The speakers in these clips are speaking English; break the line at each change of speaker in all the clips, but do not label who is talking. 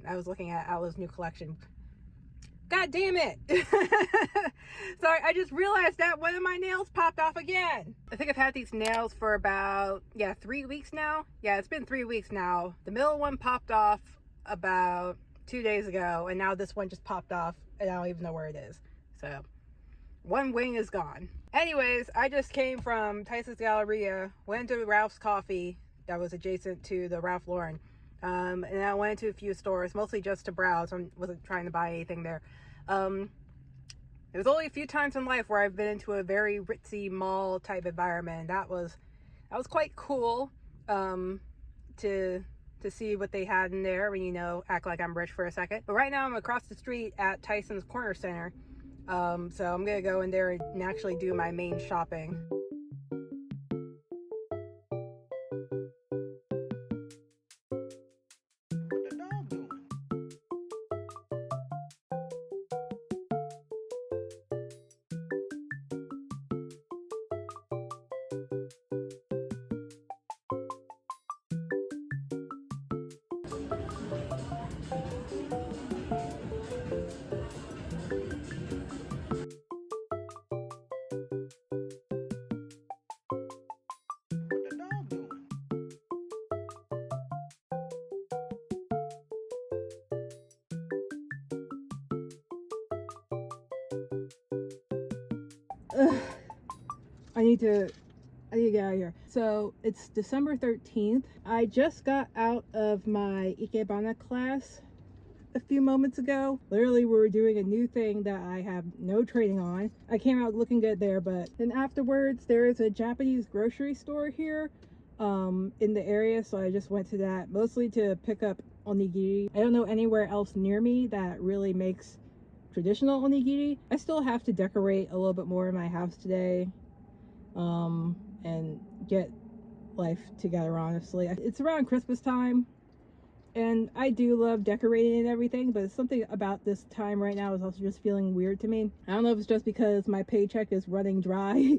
I was looking at Ali's new collection. God damn it! Sorry, I just realized that one of my nails popped off again. I think I've had these nails for about, 3 weeks now. Yeah, it's been 3 weeks now. The middle one popped off about 2 days ago, and now this one just popped off, and I don't even know where it is. So, one wing is gone. Anyways, I just came from Tyson's Galleria, went to Ralph's Coffee that was adjacent to the Ralph Lauren. And I went to a few stores, mostly just to browse. I wasn't trying to buy anything there. There's only a few times in life where I've been into a very ritzy mall type environment. That was quite cool to see what they had in there and, act like I'm rich for a second. But right now I'm across the street at Tyson's Corner Center. So I'm gonna go in there and actually do my main shopping. I need to get out of here. So it's December 13th. I just got out of my ikebana class a few moments ago. Literally, we were doing a new thing that I have no training on. I came out looking good there, but then afterwards there is a Japanese grocery store here in the area, so I just went to that mostly to pick up onigiri. I don't know anywhere else near me that really makes traditional onigiri. I still have to decorate a little bit more in my house today and get life together, honestly. It's around Christmas time and I do love decorating and everything, but something about this time right now is also just feeling weird to me. I don't know if it's just because my paycheck is running dry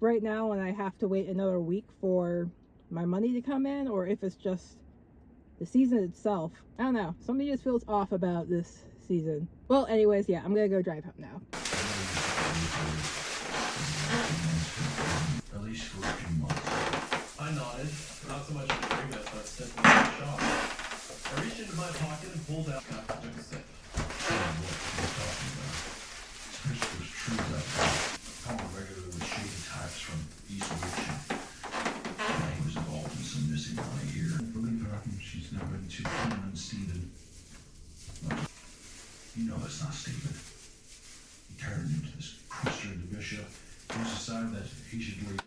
right now and I have to wait another week for my money to come in, or if it's just the season itself. I don't know, something just feels off about this season. Well, anyways, yeah, I'm gonna go drive home now.
At least for a few months. I nodded, not so much a drink, but stepped into the shop. I reached into my pocket and pulled out and took a sip. Christopher's true that Paul regularly with shady types from East Region. He was involved in some missing money here. Believe her, she's never been too clean and Stephen. You know it's not Stephen. He turned into this Christian the bishop. He decided that he should leave.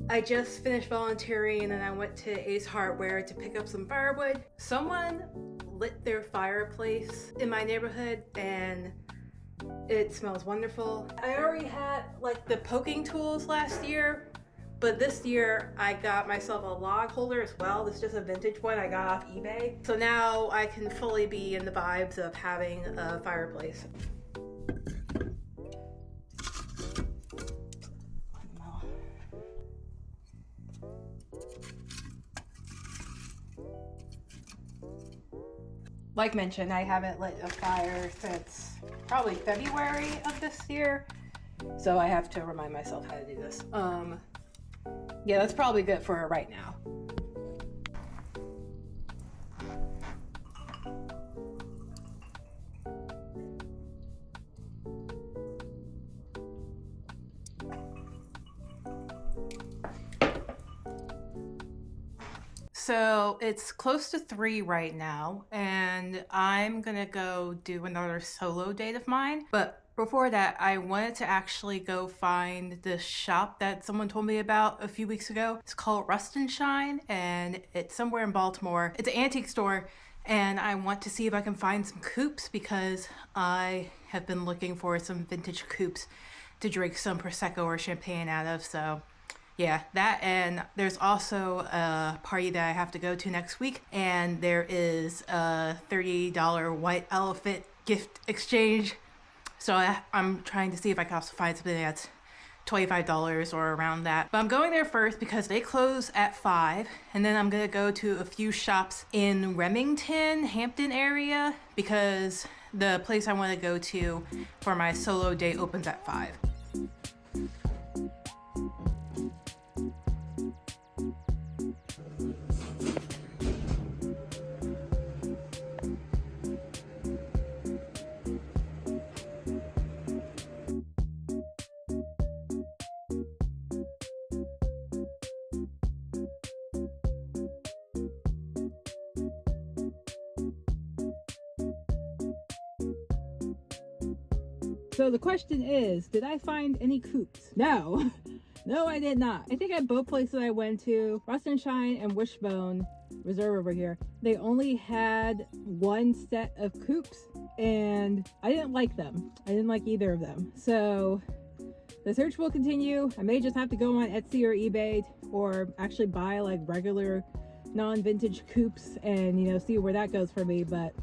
I just finished volunteering and then I went to Ace Hardware to pick up some firewood. Someone lit their fireplace in my neighborhood and it smells wonderful. I already had like the poking tools last year, But this year I got myself a log holder as well. This is just a vintage one I got off eBay. So now I can fully be in the vibes of having a fireplace. Like mentioned, I haven't lit a fire since probably February of this year, so I have to remind myself how to do this. Yeah, that's probably good for right now. So it's close to 3 right now, and I'm gonna go do another solo date of mine. But before that, I wanted to actually go find this shop that someone told me about a few weeks ago. It's called Rust and Shine, and it's somewhere in Baltimore. It's an antique store, and I want to see if I can find some coupes because I have been looking for some vintage coupes to drink some Prosecco or champagne out of, so yeah, that, and there's also a party that I have to go to next week, and there is a $30 white elephant gift exchange. So I'm trying to see if I can also find something that's $25 or around that. But I'm going there first because they close at 5, and then I'm gonna go to a few shops in Remington, Hampton area, because the place I want to go to for my solo date opens at 5. So the question is, did I find any coupes? No. No, I did not. I think at both places I went to, Rust and Shine and Wishbone Reserve over here, they only had one set of coupes, and I didn't like them. I didn't like either of them. So the search will continue. I may just have to go on Etsy or eBay, or actually buy like regular non-vintage coupes and, you know, see where that goes for me, but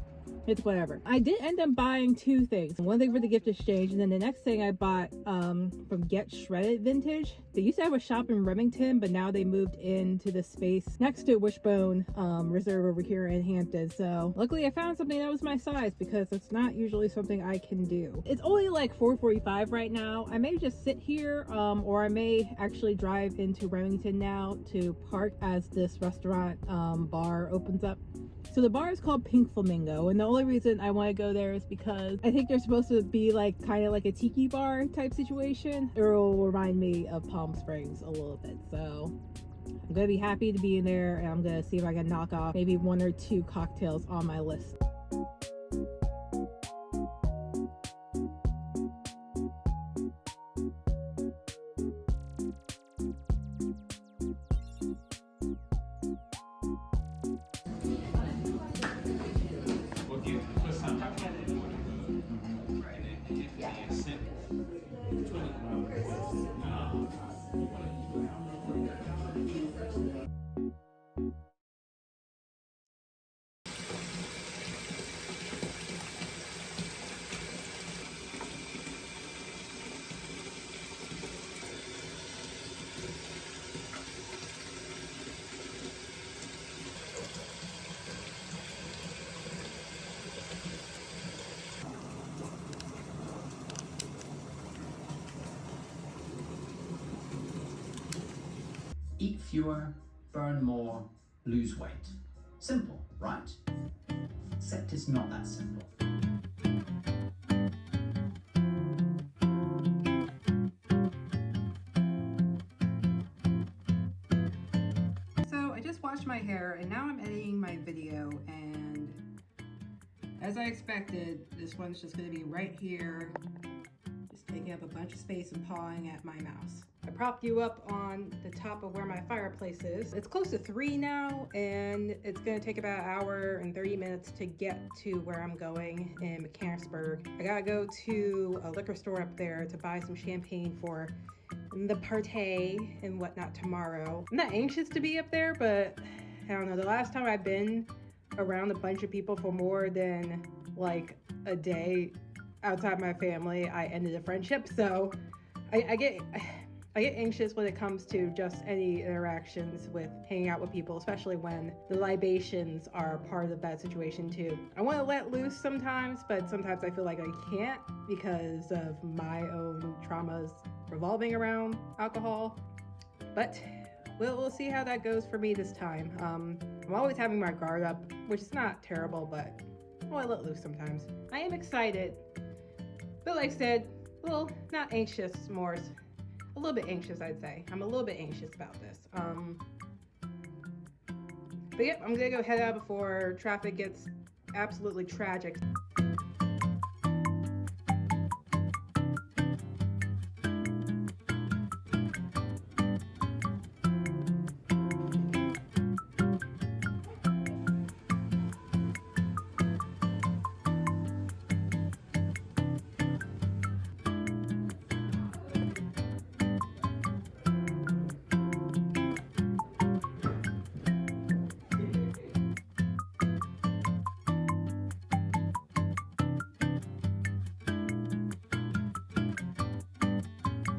it's whatever. I did end up buying 2 things. One thing for the gift exchange, and then the next thing I bought from Get Shredded Vintage. They used to have a shop in Remington, but now they moved into the space next to Wishbone Reserve over here in Hampton. So luckily I found something that was my size, because it's not usually something I can do. It's only like 4:45 right now. I may just sit here or I may actually drive into Remington now to park as this restaurant bar opens up. So the bar is called Pink Flamingo, and the only reason I want to go there is because I think they're supposed to be like kind of like a tiki bar type situation. It will remind me of Palm Springs a little bit, so I'm gonna be happy to be in there, and I'm gonna see if I can knock off maybe 1 or 2 cocktails on my list.
Eat fewer, burn more, lose weight. Simple, right? Except it's not that simple.
So I just washed my hair, and now I'm editing my video, and as I expected, this one's just going to be right here, just taking up a bunch of space and pawing at my mouse. I propped you up on the top of where my fireplace is. It's close to 3 now, and it's gonna take about 1 hour and 30 minutes to get to where I'm going in Mechanicsburg. I gotta go to a liquor store up there to buy some champagne for the party and whatnot tomorrow. I'm not anxious to be up there, but I don't know. The last time I've been around a bunch of people for more than like a day outside my family, I ended a friendship. So I get anxious when it comes to just any interactions with hanging out with people, especially when the libations are part of that situation too. I want to let loose sometimes, but sometimes I feel like I can't because of my own traumas revolving around alcohol. But we'll see how that goes for me this time. I'm always having my guard up, which is not terrible, but I let loose sometimes. I am excited, but like I said, well, not anxious, more a little bit anxious, I'd say. I'm a little bit anxious about this. But yep, I'm gonna go head out before traffic gets absolutely tragic.